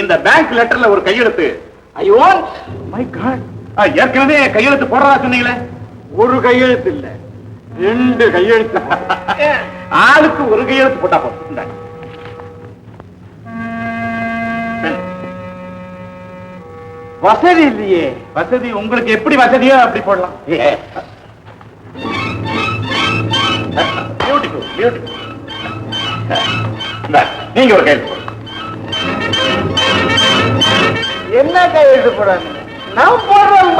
இந்த பேங்க் லெட்டர்ல ஒரு கையெழுத்து. I want my card. ஏற்கனவே கையெழுத்து போடுறதா சொன்னீங்களே. ஒரு கையெழுத்து இல்ல, 2 கையெழுத்து. ஆளுக்கு ஒரு கையெழுத்து போட்டா போதும். வசதி இல்லையே. வசதி உங்களுக்கு எப்படி வசதியோ அப்படி போடலாம். Beautiful beautiful. நீங்க ஒரு கையெழுத்து போடுங்க. என்ன கையெழுத்து போடாங்க? நான் போடுறேன்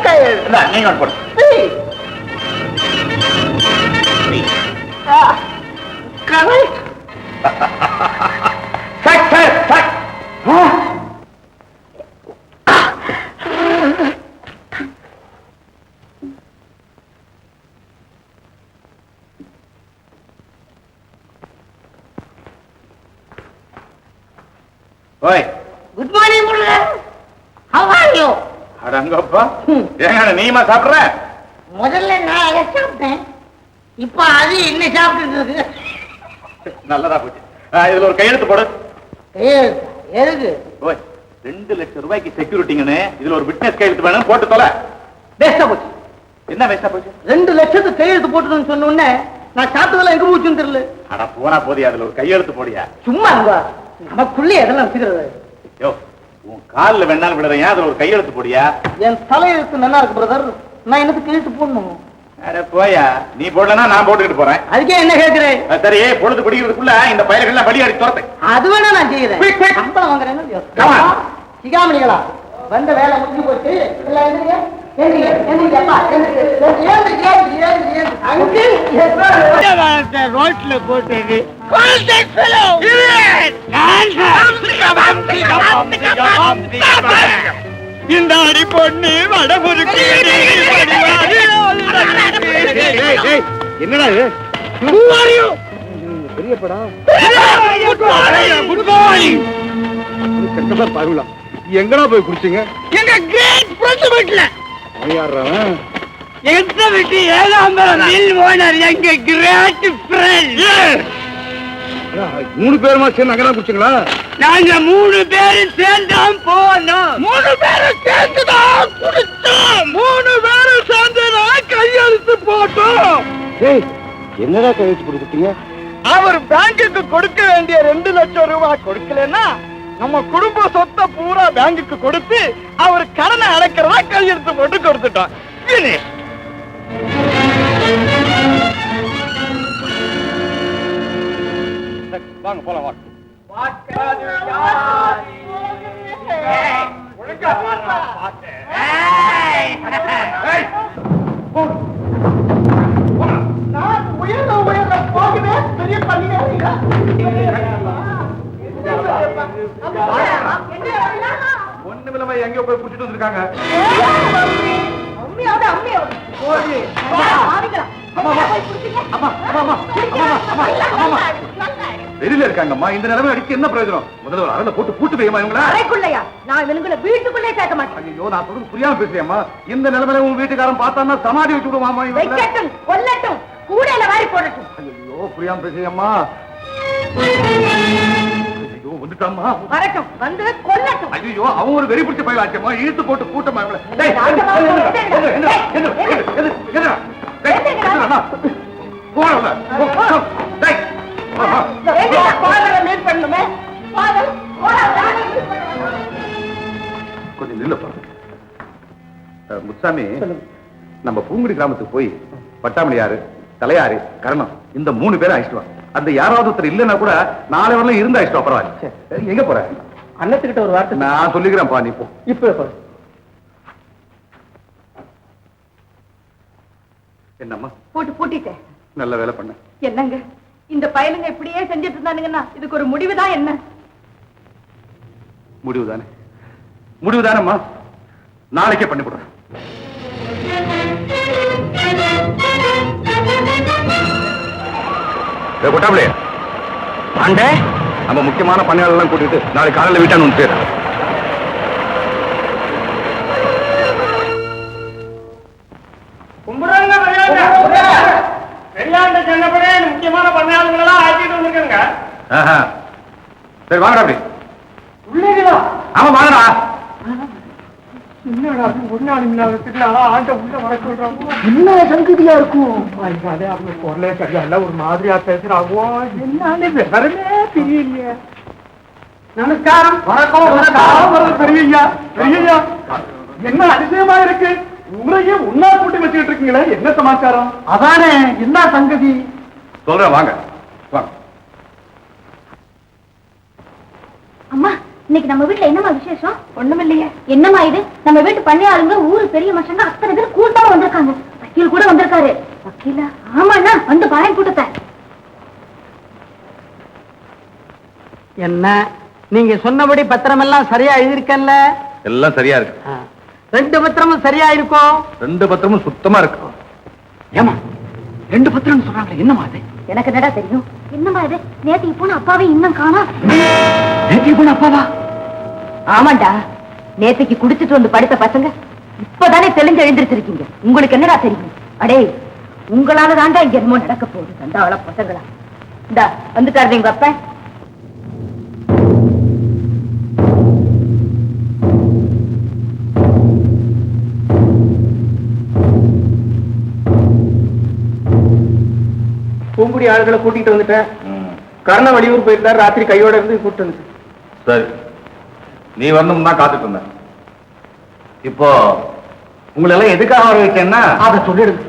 கையெழுத்து. நீங்க போடுங்க. கரெக்ட். ஓய், good morning Murugan. How are you? அடங்கப்பா, ஏங்க நீமா சாப்பிடுற? முதல்ல நான் அதை சாப்பிட்டேன், இப்ப அது என்ன சாப்பிட்டு இருக்கு. நல்லதா போச்சு. இதுல ஒரு கையெழுத்து போடு. எதுக்கு? ஓய், 2 லட்சம் ரூபாய்க்கு செக்யூரிட்டிங்கன்னு இதுல ஒரு விட்னஸ் கையெழுத்து வேணும், போட்டு தொலை. வேஸ்டா போச்சு. என்ன வேஸ்டா போச்சு? 2 லட்சத்துக்கு கையெழுத்து போட்டுன்னு சொன்ன உடனே நான் சாப்பிட்டதெல்லாம் எங்க போச்சுன்னு தெரியல. அட போனா போதியா, அதுல ஒரு கையெழுத்து போடியா. சும்மா நமக்குள்ளே எதெல்லாம் வச்சுக்கிறது. யோ, உன் காலில் வேணாலும் விடுறேன், அதுல ஒரு கையெழுத்து போடியா. என் தலையெழுத்து நல்லா இருக்கு பிரதர், நான் எனக்கு கையெழுத்து போடணும். அட போயா, நீ போடலன்னா நான் போட்டுக்கிட்டு போறேன். அதுக்கே என்ன கேட்கிறேன்? சரி, பொழுது பிடிக்கிறதுக்குள்ள இந்த பயிர்கள்லாம் வழியாடி தோறத்தை. அது வேணா நான் செய்யறேன். சம்பளம் வாங்குறேன்னு சிகாமணிகளா வந்த வேலை முடிஞ்சு போச்சு. ரோட்ல போட்டது இந்த அடி பொண்ணு வடபுருக்கு. என்னடா பெரிய படம். பாருங்களா, எங்கடா போய் குடிச்சீங்க? எங்க கிரேட் ஃப்ரெண்ட் வீட்ல. எந்த வீட்டு 7ஆம் மில் ஓனர் எங்க கிரேட் ஃப்ரெண்ட். 3 பேருமா சேர்ந்து அங்கதான் குடிச்சீங்களா? நாங்க 3 பேரும் சேர்ந்தான் போனோம். 3 பேரும் சேர்ந்துதான் குடிச்சோம். 3 பேரும் சேர்ந்துதான் கையெழுத்து போட்டோம். என்னடா கையெழுத்து கொடுத்தீங்க? அவர் பேங்குக்கு கொடுக்க வேண்டிய 2 லட்சம் ரூபாய் கொடுக்கலன்னா நம்ம குடும்ப சொத்தை பூரா பேங்குக்கு கொடுத்து அவர் கடனை அடைக்கிறதா கையெழுத்து போட்டு கொடுத்துட்டோம். வாங்க போலாம், வாங்க. பெரிய பள்ளியா ஒண்ணுமில்லாம எங்க போய் குடிச்சிட்டு வந்திருக்காங்க. வெளியில இருக்காங்கம்மா. இந்த நிலைமை அடிச்சு என்ன பிரயோஜனம்? முதல்ல ஒரு அறையில போட்டு பூட்டு வையுமா இவங்கள? அறைக்குள்ளையா? நான் இவனுங்களை வீட்டுக்குள்ளே சேர்க்க மாட்டேன். ஐயோ, நான் சொல்றது புரியாம பேசுறியம்மா. இந்த நிலைமையில உங்க வீட்டுக்காரன் பார்த்தான்னா சமாதி வச்சு விடுவாமா இவங்கள? கொல்லட்டும், கூடையில வாரி போடட்டும். ஐயோ, புரியாம பேசுறியம்மா. ஐயோ, வந்துட்டாமா. வரட்டும், வந்து கொல்லட்டும். ஐயோ, அவன் ஒரு வெறி பிடிச்ச பயிலாச்சம்மா. இழுத்து போட்டு கூட்டமா இவங்கள. கொஞ்சம் நில்லப்பா. முத்துசாமி, நம்ம பூங்குடி கிராமத்துக்கு போய் பட்டாமணியாறு, தலையாறு, கரணம் இந்த 3 பேரும் அழைச்சிட்டு வா. அந்த யாராவது ஒருத்தர் இல்லைன்னா கூட 4 வரலாம் இருந்து அழைச்சிட்டு பரவாயில்ல. எங்க போற? அண்ணத்துக்கிட்ட ஒரு வார்த்தை நான் சொல்லிக்கிறேன்ப்பா, நீ போ. இப்ப என்னம்மா போட்டு பூட்டிட்டேன். நல்ல வேலை பண்ண. என்னங்க இந்த பயலுங்க இப்படியே செஞ்சுட்டு இருந்தானுங்கன்னா இதுக்கு ஒரு முடிவுதான் என்ன? முடிவுதானே, முடிவுதானம்மா. நாளைக்கே பண்ணி போடுறேன். கொட்டாமலே ஆண்டே, நம்ம முக்கியமான பணியாளர்லாம் கூட்டிட்டு நாளைக்கு காலையில் வீட்டான்னு வந்து சேர. முக்கியமான பணியாளர்களெல்லாம் ஆக்கிட்டு வந்துருக்காங்க. சரி வாங்கடா அப்படி. உள்ளேங்களா? ஆமா வாங்கடா. என்னடா ஒரு நாள் ஆண்ட உள்ள வர சொல்றாங்க. என்ன சங்கதியா இருக்கும்? அதே அவங்க பொருளே சரியா ஒரு மாதிரியா பேசுறாங்க. என்னன்னு விவரமே தெரியலையே. நமஸ்காரம். வணக்கம். பெரியய்யா பெரியய்யா, என்ன அதிசயமா இருக்கு, உங்களையே உண்ணா கூட்டி வச்சுக்கிட்டு இருக்கீங்களே, என்ன சமாச்சாரம்? அதானே, என்ன சங்கதி சொல்றேன் வாங்க வாங்க. அம்மா, இன்னைக்கு நம்ம வீட்டுல என்னமா விசேஷம்? ஒண்ணும் இல்லையே. என்னமா இது, நம்ம வீட்டு பண்ணை ஆளுங்க ஊரு பெரிய மனுஷங்க அத்தனை பேர் கூட்டமா வந்திருக்காங்க. வக்கீல் கூட வந்திருக்காரு. வக்கீலா? ஆமாண்ணா, வந்து பாயம் கூட்டத்தை. என்ன நீங்க சொன்னபடி பத்திரம் எல்லாம் சரியா எழுதிருக்கல? எல்லாம் சரியா இருக்கு. 2 பத்திரமும் சரியா இருக்கும். 2 பத்திரமும் சுத்தமா இருக்கு. ஏமா 2 பத்திரம் சொல்றாங்க, என்னமா அது? எனக்கு என்னடா தெரியும். என்னமா இது, நேத்திக்கு போன அப்பாவே இன்னும் காணோம். நேத்திக்கு போன அப்பாவா? ஆமாண்டா, நேத்திக்கு குடிச்சிட்டு வந்து படுத்த பசங்க இப்பதானே தெளிஞ்சு எழுந்திருச்சிருக்கீங்க. உங்களுக்கு என்னடா தெரியும்? அடே, உங்களால தாண்டா இங்க என்னமோ நடக்க போகுது. அந்த பசங்களா இந்தா வந்துட்டாரு எங்க அப்ப. பூங்குடி ஆளுகளை கூட்டிட்டு வந்துட்டேன். கர்ண வெளியூர் போயிருந்தார், ராத்திரி கையோட இருந்து கூப்பிட்டு வந்து. சரி, நீ வரணும் தான் காத்துட்டு இருந்தேன். இப்போ உங்களை எல்லாம் எதுக்காக வர வச்சேன்னா அதை சொல்லிடுங்க.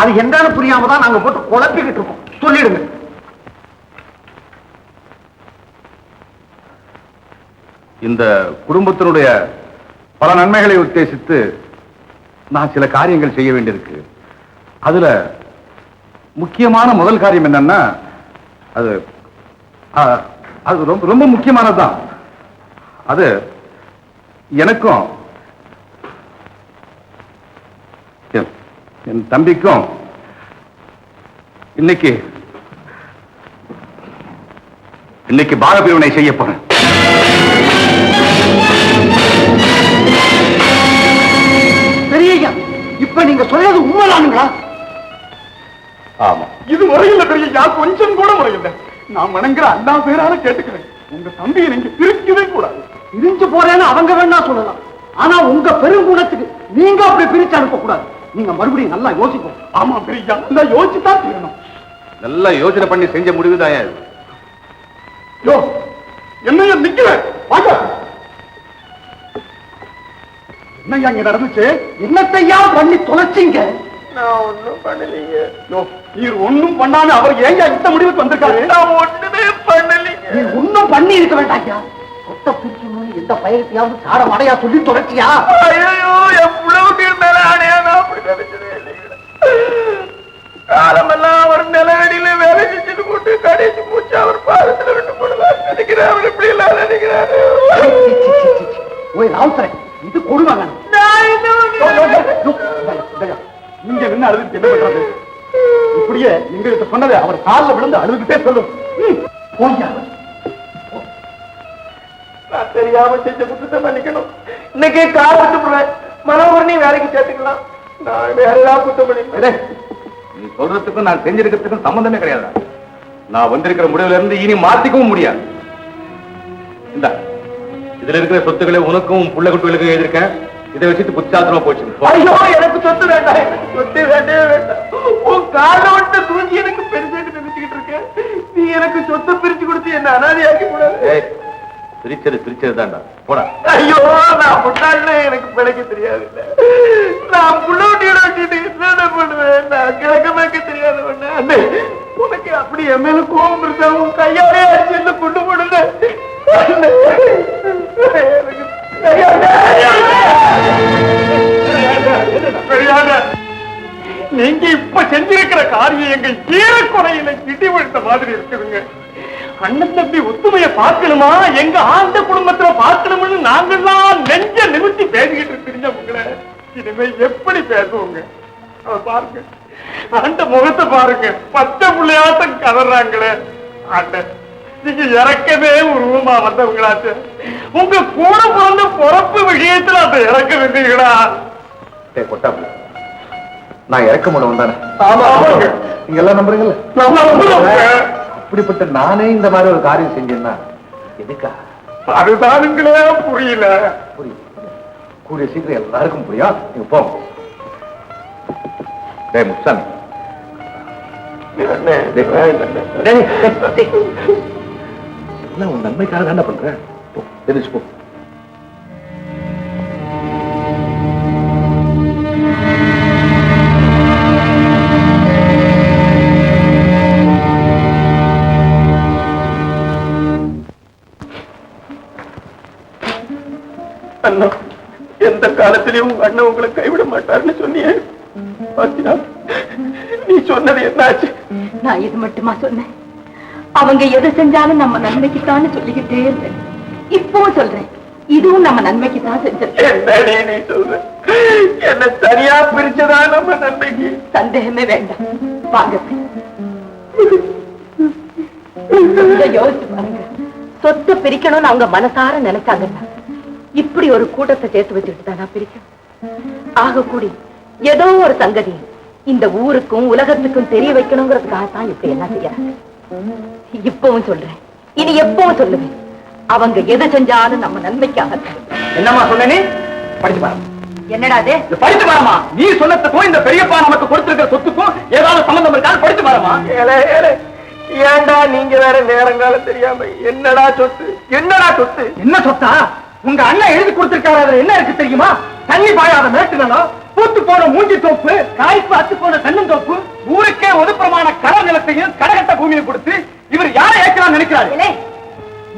அது என்னன்னு புரியாம தான் நாங்க போட்டு குழப்பிக்கிட்டு இருக்கோம். சொல்லிடுங்க. இந்த குடும்பத்தினுடைய பல நன்மைகளை உத்தேசித்து நான் சில காரியங்கள் செய்ய வேண்டியிருக்கு. அதுல முக்கியமான முதல் காரியம் என்னன்னா, அது அது ரொம்ப ரொம்ப முக்கியமானதுதான். அது எனக்கும் என் தம்பிக்கும் இன்னைக்கு பாகப்பிரிவினை செய்ய போறேன். பெரியய்யா, இப்ப நீங்க சொல்றது உண்மைதானுங்களா? ஆமா, இது முறையில்லை பெரியய்யா, கொஞ்சம் கூட முறையில்லை. நான் வணங்குற அல்லா பேரால கேட்டுக்கிறேன், உங்க தம்பியை நீங்க பிரிக்கவே கூடாது. பிரிஞ்சு போறேன்னு அவங்க வேணா சொல்லலாம், ஆனா உங்க பெருங்குணத்துக்கு நீங்க அப்படி பிரிச்சு அனுப்ப கூடாது. நீங்க மறுபடியும் நல்லா யோசிப்போம். ஆமா பெரியய்யா, நல்லா யோசிச்சுதான் தீரணும். நல்லா யோசனை பண்ணி செஞ்ச முடிவுதான் இது. யோ, என்னையா நிக்கல? வாங்க. என்னையா இங்க நடந்துச்சு? என்னத்தையா பண்ணி தொலைச்சிங்க? நான் ஒண்ணும் பண்ணலீங்க. யோ, நீர் ஒண்ணும் பண்ணாம அவர் ஏங்க இந்த முடிவுக்கு வந்திருக்காரு? நான் ஒண்ணுமே பண்ணலீங்க. நீ ஒண்ணும் பண்ணி இருக்க வேண்டாம்யா. சொத்த பிரிக்கணும்னு எந்த பயத்தையாவது சாட மடையா சொல்லி தொலைச்சியா? ஐயோ, என் புலவுக்கு மேல ஆணையா நான் அப்படி நினைச்சதே இல்லைங்க. காலமெல்லாம் அவர் நிலவடியில வேலை செஞ்சுட்டு போட்டு கடைசி மூச்சு அவர் பாதத்துல விட்டு போடலாம் நினைக்கிறேன். அவர் இப்படி எல்லாம் நினைக்கிறாரு. இது கொடுவாங்க. நீங்க என்ன அழுது என்ன பண்றது? இப்படியே நீங்க சொன்னதை அவர் காலில் விழுந்து அழுதுகிட்டே சொல்லும். நான் தெரியாம செஞ்ச குற்றத்தை மன்னிக்கணும். இன்னைக்கே கால் விட்டு போறேன். மனோகரனி வேலைக்கு சேர்த்துக்கலாம். நான் வேற ஏதாவது குற்றம் பண்ணிக்கிறேன். நீ சொல்றதுக்கும் நான் செஞ்சிருக்கிறதுக்கும் சம்பந்தமே கிடையாது. நான் வந்திருக்கிற முடிவுல இருந்து இனி மாத்திக்கவும் முடியாது. இந்த இதுல இருக்கிற சொத்துக்களை உனக்கும் புள்ள குட்டிகளுக்கும் எழுதிருக்கேன். இதை வச்சுட்டு புத்தாத்திரமா போச்சு. ஐயோ, எனக்கு சொத்து வேண்டாம், சொத்து வேண்டவே வேண்டாம். உன் கால விட்டு தூங்கி எனக்கு பெருசாட்டு நினைச்சுக்கிட்டு இருக்கேன். நீ எனக்கு சொத்து பிரிச்சு கொடுத்து என்ன அனாதையாக்கி கூடாது. பிரிச்சது தான்டா, போடா. ஐயோ, நான் முட்டாள்னு எனக்கு பிழைக்க தெரியாது. நான் புள்ளோட்டியோட வச்சுட்டு என்ன பண்ணுவேன்? நான் கிழக்கமாக்க தெரியாது. ஒண்ணு உனக்கு அப்படி என் மேல கோபம் இருந்தா உன் கையாலே அடிச்சு என்ன கொண்டு போடுங்க. நீங்க இப்ப செஞ்சிருக்கிற காரியம் எங்க ஈரக்குறையில கிட்டி விழுத்த மாதிரி இருக்குதுங்க. அண்ணன் தம்பி ஒத்துமையை பார்க்கணுமா, எங்க ஆண்ட குடும்பத்துல பார்க்கணும்னு நாங்கெல்லாம் நெஞ்ச நிமித்தி பேசிக்கிட்டு இருக்கிறீங்க. உங்களை இனிமே எப்படி பேசுவோங்க? பாருங்க, ஆண்ட முகத்தை பாருங்க, பச்சை புள்ளையாட்டம் கதறாங்களே. ஆண்ட, நீங்க இறக்கவே உருவமா வந்தவங்களாச்சு. உங்க கூட பிறந்த பொறப்பு விஷயத்துல அந்த இறக்க வந்தீங்களா? நான் இறக்க முடியும் தானே? ஆமா, நீங்க எல்லாம் நம்புறீங்கல்ல? அப்படிப்பட்ட நானே இந்த மாதிரி ஒரு காரியம் செஞ்சேன்னா எதுக்கா? அதுதானுங்களே புரியல. புரியும், கூடிய சீக்கிரம் எல்லாருக்கும் புரியும். நீங்க போங்க. டேய் முத்துசாமி, உன் நன்மைக்காக என்ன பண்ற? தெரிஞ்சு போ. அண்ணா, எந்த காலத்திலயும் உங்க அண்ணன் உங்களை கைவிட மாட்டாருன்னு சொன்னியே, பாத்தியா நீ சொன்னது என்னாச்சு? நான் இது மட்டுமா சொன்னேன்? அவங்க எது செஞ்சாலும் நம்ம நன்மைக்குத்தான்னு சொல்லிக்கிட்டே இருந்தேன். இப்பவும் சொல்றேன், இதுவும் நம்ம நன்மைக்கு தான் செஞ்சது. என்னடி நீ சொல்ற? என்ன சரியா பிரிச்சதா நம்ம நன்மைக்கு? சந்தேகமே வேண்டாம். வாங்க, யோசிச்சு பாருங்க. சொத்து பிரிக்கணும்னு அவங்க மனசார நினைச்சாங்கன்னா இப்படி ஒரு கூட்டத்தை சேர்த்து வச்சுட்டு தானா பிரிக்கணும்? ஆக கூடி ஏதோ ஒரு சங்கதி இந்த ஊருக்கும் உலகத்துக்கும் தெரிய வைக்கணுங்கிறதுக்காகத்தான் இப்படி எல்லாம் செய்யறாங்க. இப்பவும் சொல்றேன், இனி எப்பவும் சொல்லுவேன், அவங்க எது செஞ்சாலும் நம்ம நன்மைக்காக. என்னம்மா சொன்னே? படிச்சு பாருங்க. என்னடா அது? படிச்சு பாருமா. நீ சொன்னதுக்கும் இந்த பெரியப்பா நமக்கு கொடுத்திருக்கிற சொத்துக்கும் ஏதாவது சம்பந்தம் இருக்கான்னு படிச்சு பாருமா. ஏண்டா நீங்க வேற நேரங்காலம் தெரியாம என்னடா சொத்து, என்னடா சொத்து? என்ன சொத்தா? உங்க அண்ணன் எழுதி கொடுத்திருக்காரு. அதுல என்ன இருக்கு தெரியுமா? தண்ணி பாயாத மேட்டுனாலும், பூத்து போன மூஞ்சி தோப்பு, காய்ப்பு அத்து போன தென்னந்தோப்பு, ஊருக்கே ஒதுப்புறமான கடல் நிலத்தையும் கடகட்ட பூமியை கொடுத்து இவர் யாரை ஏற்கலாம் நினைக்கிறாரு?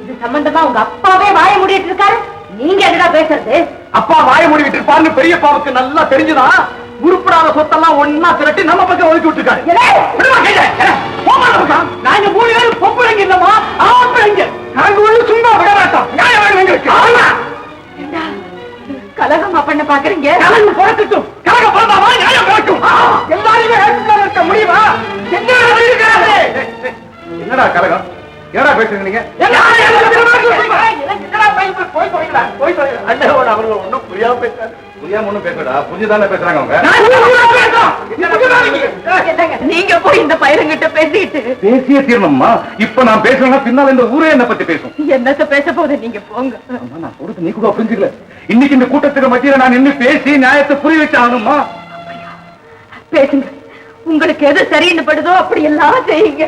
இது சம்பந்தமா உங்க அப்பாவே வாய மூடிட்டு இருக்காரு. நீங்க என்னடா பேசுறது? அப்பா வாய மூடிட்டு இருப்பாருன்னு பெரியப்பாவுக்கு நல்லா தெரிஞ்சுதான் உருப்படாத சொத்தெல்லாம் ஒன்னா திரட்டி நம்ம பக்கம் ஒதுக்கி விட்டுருக்காரு. நாங்க 3 பேரும் பொம்பளைங்க இல்லமா, ஆம்பளைங்க. நாங்க ஒண்ணு சும்மா விட மாட்டோம். நியாயம் வேணும் எங்களுக்கு. கலகமா பண்ண பாக்குறீங்க? கலகம் பிறக்கட்டும். கலகம் பிறந்தாமா நியாயம் பிறக்கும். எல்லாரையுமே ஏற்றுக்கொள்ள இருக்க முடியுமா? என்னடா கலகம்? என்னடா பேசுறீங்க நீங்க? ஒன்னும் புரியாம பேசுறாரு. புரியாம ஒண்ணும் பேசுறா, புரிஞ்சுதானே பேசுறாங்க அவங்க. நீங்க போய் இந்த பயிரங்கிட்ட பேசிட்டு பேசிய தீர்ணம்மா. இப்ப நான் பேசுறேன்னா பின்னால இந்த ஊரே என்ன பத்தி பேசும். என்னத்த பேச போது? நீங்க போங்க. நான் சொல்றது நீ கூட புரிஞ்சுக்கல. இன்னைக்கு இந்த கூட்டத்துக்கு மத்தியில நான் நின்று பேசி நியாயத்தை புரிய வச்சு ஆகணுமா? பேசுங்க. உங்களுக்கு எது சரின்னு படுதோ அப்படி எல்லாம் செய்யுங்க.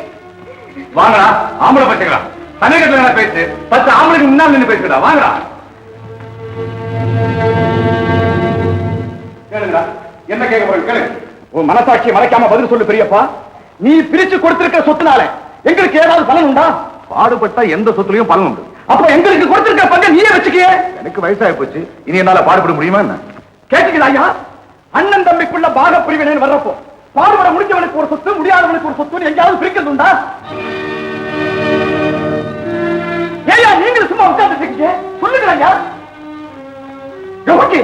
வாங்கடா ஆம்பளை பச்சைங்களா, சமயத்துல பேசு. 10 ஆம்பளைக்கு முன்னால் நின்று பேசுடா. வாங்கடா. கேளுங்கடா, என்ன கேட்க போறேன் கேளு. உன் மனசாட்சியை மறைக்காம பதில் சொல்லு பெரியப்பா. நீ பிரிச்சு கொடுத்திருக்கிற சொத்துனால எங்களுக்கு ஏதாவது பலன் உண்டா? பாடுபட்டா எந்த சொத்துலயும் பலன் உண்டு. அப்ப எங்களுக்கு கொடுத்திருக்கிற பங்கை நீயே வச்சுக்கிய. எனக்கு வயசாகி போச்சு, இனி என்னால பாடுபட முடியுமா என்ன? கேட்டுக்கிறா ஐயா? அண்ணன் தம்பிக்குள்ள பாக பிரிவினை வர்றப்போ பாடுபட முடிஞ்சவனுக்கு ஒரு சொத்து, முடியாதவனுக்கு ஒரு சொத்து எங்கேயாவது பிரிக்கிறது உண்டா? ஏயா நீங்களும் சும்மா உட்கார்ந்து இருக்கீங்க? சொல்லுங்க. ஓகே,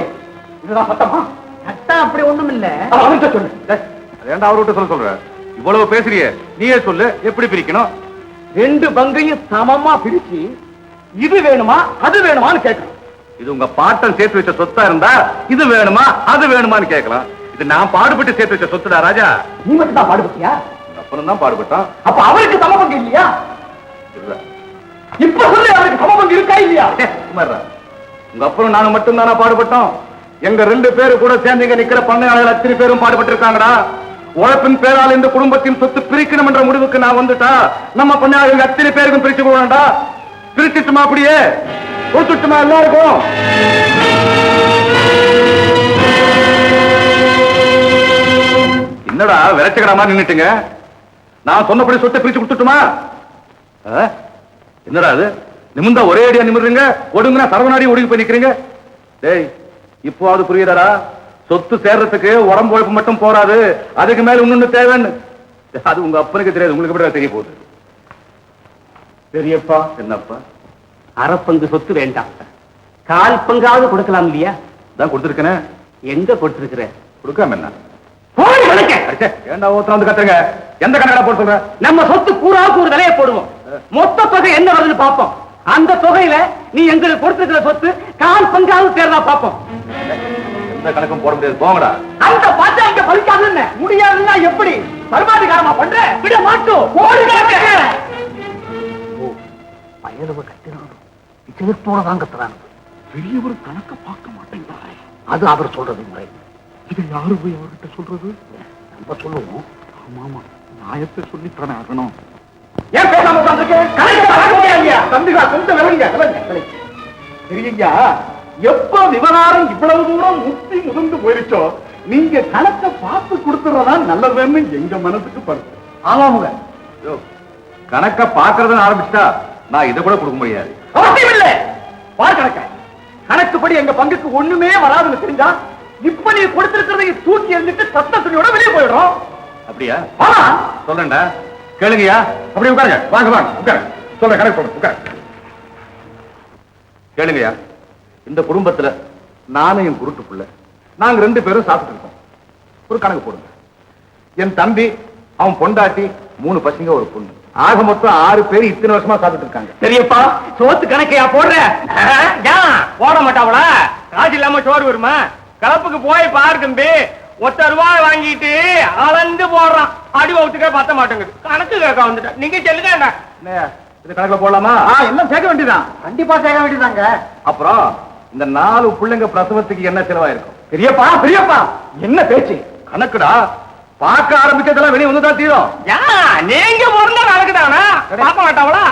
இதுதான் சட்டமா? சட்டம் அப்படி ஒண்ணும் இல்ல. அவர்கிட்ட சொல்லு. ஏண்டா அவர்கிட்ட சொல்ற? இவ்வளவு பேசுறியே, நீயே சொல்லு எப்படி பிரிக்கணும்? 2 பங்கையும் சமமா பிரிச்சு இது வேணுமா அது வேணுமான்னு கேட்கணும். இது உங்க பாட்டன் சேர்த்து வச்ச சொத்தா இருந்தா இது வேணுமா அது வேணுமான்னு கேட்கலாம். இது நான் பாடுபட்டு சேர்த்து வச்ச சொத்துடா ராஜா. நீ மட்டும் தான் பாடுபட்டியா? அப்புறம் தான் பாடுபட்டான். அப்ப அவருக்கு சமபங்கு இல்லையா? இல்ல. இப்ப சொல்லு, அவருக்கு சமபங்கு இருக்கா இல்லையா? சுமாரா, உங்க அப்புறம் நானும் மட்டும் தானே பாடுபட்டோம். எங்க 2 பேரு கூட சேர்ந்து இங்க நிக்கிற பண்ணையாளர்கள் அத்தனை பேரும் பாடுபட்டு இருக்காங்கடா. உழைப்பின் பேரால் இந்த குடும்பத்தின் சொத்து பிரிக்கணும் என்ற முடிவுக்கு நான் வந்துட்டா நம்ம பண்ணையாளர்கள் அத்தனை பேருக்கும் பிரிச்சு போடா. பிரிச்சுட்டுமா? அப்படியே கொடுத்துட்டுமா எல்லாருக்கும்? என்னடா விளைச்சகடமா நின்னுட்டுங்க? நான் சொன்னபடி சொத்தை பிரிச்சு கொடுத்துட்டுமா? என்னடா அது? நிமிர்ந்தா ஒரே அடியா நிமிர்றீங்க, ஒடுங்குனா சரவணாடி ஒடுங்கி போய் நிக்கிறீங்க. டேய், இப்போது புரியுதாடா? சொத்து சேர்றதுக்கு உடம்பு உழைப்பு மட்டும் போராது, அதுக்கு மேல இன்னொன்னு தேவைன்னு. அது உங்க அப்பனுக்கு தெரியாது, உங்களுக்கு எப்படி தெரிய போகுது? பெரியப்பா, என்னப்பா? அரை பங்கு சொத்து வேண்டாம், 1/4 பங்காவது கொடுக்கலாம் இல்லையா? தான் கொடுத்துருக்கேனே. எங்க கொடுத்திருக்கிற? கொடுக்காம என்ன? போய் வணக்க. ஏண்டா ஓத்துல வந்து கத்துங்க? எந்த கணக்கா போட்டு சொல்ற? நம்ம சொத்து கூறாவுக்கு ஒரு விலையை போடுவோம், மொத்த தொகை என்ன வருதுன்னு பார்ப்போம். அந்த தொகையில நீ எங்களுக்கு கொடுத்திருக்கிற சொத்து 1/4 பங்காவது சேர்றா பார்ப்போம். எந்த கணக்கும் போட முடியாது, போங்கடா. அந்த பாத்தா இங்க பலிக்காதுன்னு முடியாதுன்னா எப்படி? பரமாதிகாரமா பண்ற? விட மாட்டோம். ஓடி சிதத்தோட தான் கத்துறாங்க. பெரியவர் கணக்க பார்க்க மாட்டேங்கிறாரே. அது அவர் சொல்றது முறை. இது யாரு போய் அவர்கிட்ட சொல்றது? நம்ம சொல்லுவோம். ஆமா ஆமா, நியாயத்தை சொல்லித்தானே ஆகணும். ஏன் பேசாம பெரியய்யா, எப்ப விவகாரம் இவ்வளவு தூரம் முத்தி முதிர்ந்து போயிருச்சோ நீங்க கணக்க பார்த்து கொடுத்துறதா நல்லதுன்னு எங்க மனசுக்கு படுத்து. ஆமாமுங்க, கணக்க பாக்குறதுன்னு ஆரம்பிச்சுட்டா நான் இதை கூட கொடுக்க முடியாது. அவசியம் இல்லை. பார் கணக்க, கணக்குப்படி எங்க பங்குக்கு ஒண்ணுமே வராதுன்னு தெரிஞ்சா இப்ப நீ கொடுத்திருக்கிறதை தூக்கி எறிஞ்சிட்டு சத்தத்துறையோட வெளியே போயிடும். அப்படியா? சொல்றேன்டா, கேளுங்கய்யா. அப்படி உட்காருங்க. வாங்க வாங்க உட்காருங்க. சொல்ற கணக்கு சொல்ற உட்காருங்க. கேளுங்கய்யா, இந்த குடும்பத்துல நானும் என் குருட்டு புள்ள, நாங்க 2 பேரும் சாப்பிட்டு இருக்கோம். ஒரு கணக்கு போடுங்க. என் தம்பி, அவன் பொண்டாட்டி, 3 பசங்க, ஒரு பொண்ணு, ஆக மொத்தம் 6 பேர் இத்தனை வருஷமா சாப்பிட்டு இருக்காங்க. பெரியப்பா, சோத்து கணக்கையா போடுற? போட மாட்டாவளா? காசு இல்லாம சோறு வருமா? கலப்புக்கு போய் பாரு தம்பி, ₹1 வாங்கிட்டு அளந்து போடுறான். அடி வகுத்துக்க பத்த மாட்டேங்குது. கணக்கு கேட்க வந்துட்டேன். நீங்க சொல்லுங்க. இது கணக்குல போடலாமா? எல்லாம் சேர்க்க வேண்டியதான். கண்டிப்பா சேர்க்க வேண்டியதாங்க. அப்புறம் இந்த 4 பிள்ளைங்க பிரசவத்துக்கு என்ன செலவாயிருக்கும்? பெரியப்பா பெரியப்பா, என்ன பேச்சு? கணக்குடா, பார்க்க ஆரம்பிச்சதெல்லாம் வெளியே வந்துதான் தீரும். நீங்க பிறந்த கணக்குதானா? பார்க்க மாட்டாவளா?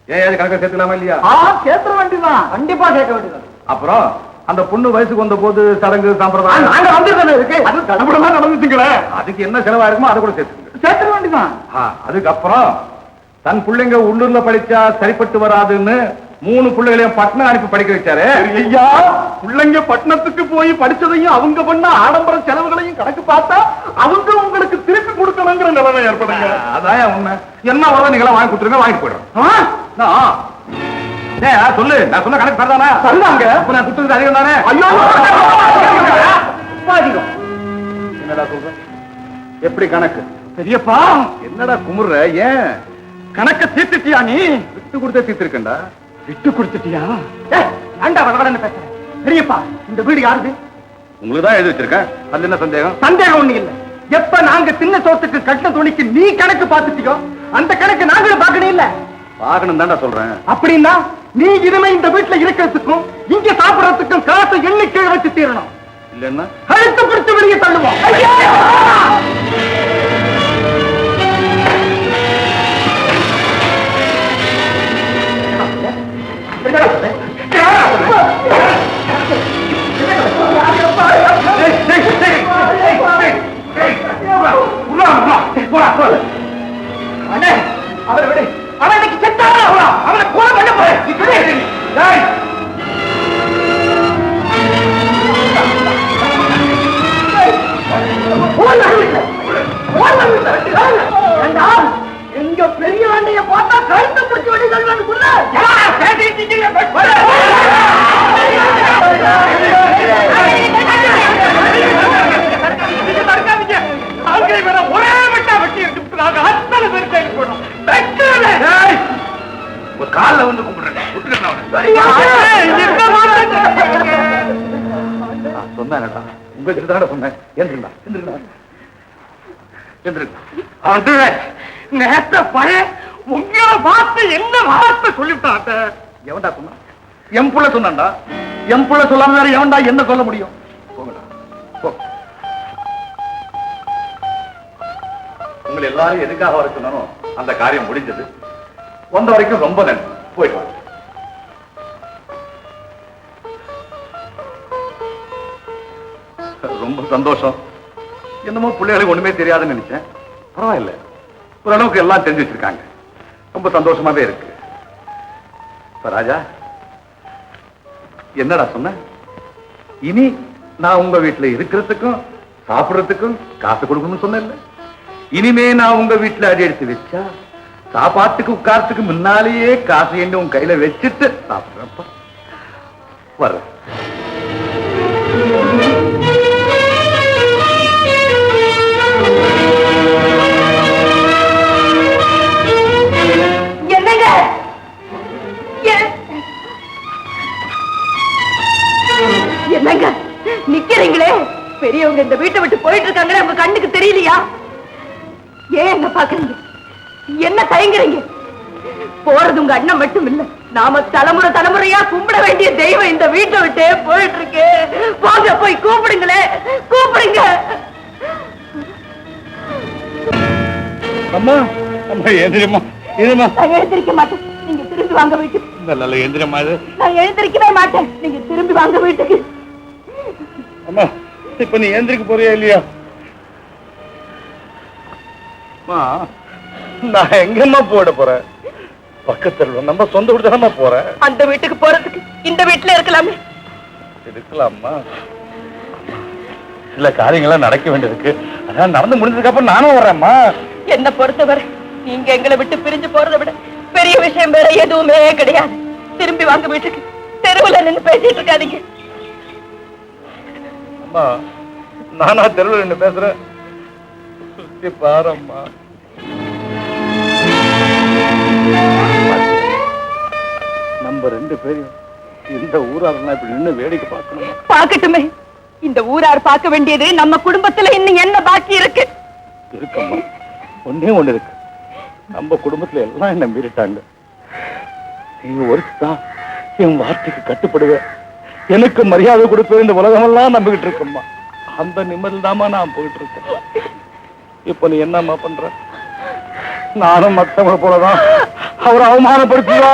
ஏன் கணக்கு சேர்த்துக்கலாமா இல்லையா? சேர்த்த வேண்டியதான். கண்டிப்பா சேர்க்க வேண்டியதான். அப்புறம் அந்த பொண்ணு வயசுக்கு வந்த போது சடங்கு சம்பிரதாயம் நாங்க வந்து இருக்கு. அது தடபுடமா நடந்துச்சுங்களே. அதுக்கு என்ன செலவா இருக்குமோ அதை கூட சேர்த்துங்க. சேர்த்த வேண்டியதான். அதுக்கப்புறம் தன் பிள்ளைங்க உள்ளூர்ல படிச்சா சரிப்பட்டு வராதுன்னு 3 பிள்ளைகளையும் பட்டணம் அனுப்பி படிக்க வச்சாரு. ஐயா, பிள்ளைங்க பட்டணத்துக்கு போய் படிச்சதையும் அவங்க பண்ண ஆடம்பர செலவுகளையும் கணக்கு பார்த்தா அவங்க உங்களுக்கு திருப்பி கொடுக்கணுங்கிற நிலைமை ஏற்படுங்க. அதான் உண்மை. என்ன வர நீங்களா வாங்கி கொடுத்துருங்க, வாங்கி போயிடுறோம். சொல்லு, நான் சொன்ன கணக்கு சரிதானா? சரிதாங்க. நான் கொடுத்தது அதிகம் தானே? ஐயோ, அதிகம். என்னடா சொல்ற? எப்படி கணக்கு? பெரியப்பா, என்னடா குமுற? ஏன் கணக்க தீர்த்துட்டியா? நீ விட்டு கொடுத்தே தீர்த்திருக்கேன்டா. விட்டு கொடுத்துட்டியா? ஏண்டா வளவளன்னு பேசுற? பெரியப்பா, இந்த வீடு யாருது? உங்களுக்கு தான் எழுதி வச்சிருக்கேன். அது என்ன சந்தேகம்? சந்தேகம் ஒண்ணு இல்ல. எப்ப நாங்க சின்ன சோத்துக்கு கட்டின துணிக்கு நீ கணக்கு பார்த்துட்டியோ அந்த கணக்கு நாங்களும் பார்க்கணும் இல்ல? பார்க்கணும் தான்டா சொல்றேன். அப்படின்னா நீ இனிமே இந்த வீட்டுல இருக்கிறதுக்கும் இங்க சாப்பிடறதுக்கும் காசை எண்ணிக்கை வச்சு தீரணும். இல்லன்னா கழுத்து பிடிச்சு வெளியே தள்ளுவோம். அவரை விட அவனுக்கு செத்தான அவனை கொலை பண்ண போறேன். எங்க பெரிய வண்டிய பார்த்தா கழுத்து பிடிச்சி வண்டி சொல்லுவாங்க. ஒரே விட்டா வெட்டி எடுத்துட்டாங்க. அத்தனை பேர் செயல்படும். காலில் வந்து கும்பிடுறேன். சொன்னேன், உங்ககிட்ட தானே சொன்னேன். எந்திருந்தா நேத்த பழைய உங்களை பார்த்து என்ன வார்த்தை சொல்லிவிட்டாங்க? எவன்டா சொன்னா? என் புள்ள சொன்னான்டா. என் புள்ள சொல்லாம வேற எவன்டா என்ன சொல்ல முடியும்? உங்களை எல்லாரும் எதுக்காக வர சொன்னாலும் அந்த காரியம் முடிஞ்சது. வந்த வரைக்கும் ரொம்ப நன்றி. போயிட்டு வாங்க. ரொம்ப சந்தோஷம். என்னமோ பிள்ளைகளுக்கு ஒண்ணுமே தெரியாதுன்னு நினைச்சேன். பரவாயில்ல, ஓரளவுக்கு எல்லாம் தெரிஞ்சு வச்சிருக்காங்க. ரொம்ப சந்தோஷமாவே இருக்கு. ராஜா, என்னடா சொன்ன? இனி நான் உங்க வீட்டுல இருக்கிறதுக்கும் சாப்பிடுறதுக்கும் காசு கொடுக்கணும்னு சொன்னேன்ல. இனிமே நான் உங்க வீட்டுல அடி எடுத்து வச்சா சாப்பாட்டுக்கு உட்காரத்துக்கு முன்னாலேயே காசு எண்ணி உன் கையில வச்சுட்டு சாப்பிடுறப்ப வர்ற. என்னங்க என்னங்க நிக்கிறீங்களே? பெரியவங்க இந்த வீட்டை விட்டு போயிட்டு இருக்காங்களே, உங்க கண்ணுக்கு தெரியலையா? ஏன் என்ன பாக்குறீங்க? என்ன தயங்குறீங்க? போறது உங்க அண்ணன் மட்டும் இல்ல, நாம தலைமுறை தலைமுறையா கும்பிட வேண்டிய தெய்வம் இந்த வீட்டை விட்டே போயிட்டு இருக்கு. போங்க, போய் கூப்பிடுங்களே, கூப்பிடுங்க. அம்மா அம்மா எந்திரம்மா இதுமா. நான் எழுந்திருக்க மாட்டேன், நீங்க திரும்பி வாங்க வீட்டுக்கு. நல்ல எந்திரம்மா இது. நான் எழுந்திருக்கவே மாட்டேன், நீங்க திரும்பி வாங்க வீட்டுக்கு. அம்மா இப்ப நீ எந்திரிக்க போறியா இல்லையா? நான் எங்கம்மா போட போறேன்? பக்கத்துல நம்ம சொந்த வீடு தானே போறேன். அந்த வீட்டுக்கு போறதுக்கு இந்த வீட்டுல இருக்கலாமே. இருக்கலாம்மா, சில காரியங்கள்லாம் நடக்க வேண்டியிருக்கு. அதான் நடந்து முடிஞ்சதுக்கு அப்புறம் நானும் வர்றேம்மா. என்ன பொறுத்தவரை நீங்க எங்களை விட்டு பிரிஞ்சு போறதை விட பெரிய விஷயம் வேற எதுவுமே கிடையாது. திரும்பி வாங்க வீட்டுக்கு. தெருவுல நின்று பேசிட்டு இருக்காதீங்க. அம்மா நானா தெருவில் நின்று பேசுறேன், சுத்தி பாரம்மா. நம்ம ரெண்டு பேரும் இந்த ஊராரெல்லாம் இப்படி நின்று வேடிக்கை பார்க்கணும். பாக்கட்டுமே, இந்த ஊரார் பார்க்க வேண்டியது நம்ம குடும்பத்துல இன்னும் என்ன பாக்கி இருக்கு? இருக்கம்மா, ஒன்னே ஒண்ணு இருக்கு. நம்ம குடும்பத்துல எல்லாம் என்ன மீறிட்டாங்க. நீங்க ஒருத்தான் என் வார்த்தைக்கு கட்டுப்படுவ, எனக்கு மரியாதை கொடுப்பேன். இந்த உலகமெல்லாம் நம்பிக்கிட்டு இருக்கம்மா. அந்த நிம்மதியில் தாமா நான் போயிட்டு இருக்கேன். இப்ப நீ என்னம்மா பண்ற? நானும் மத்தவங்க போலதான் அவரை அவமானப்படுத்துவா.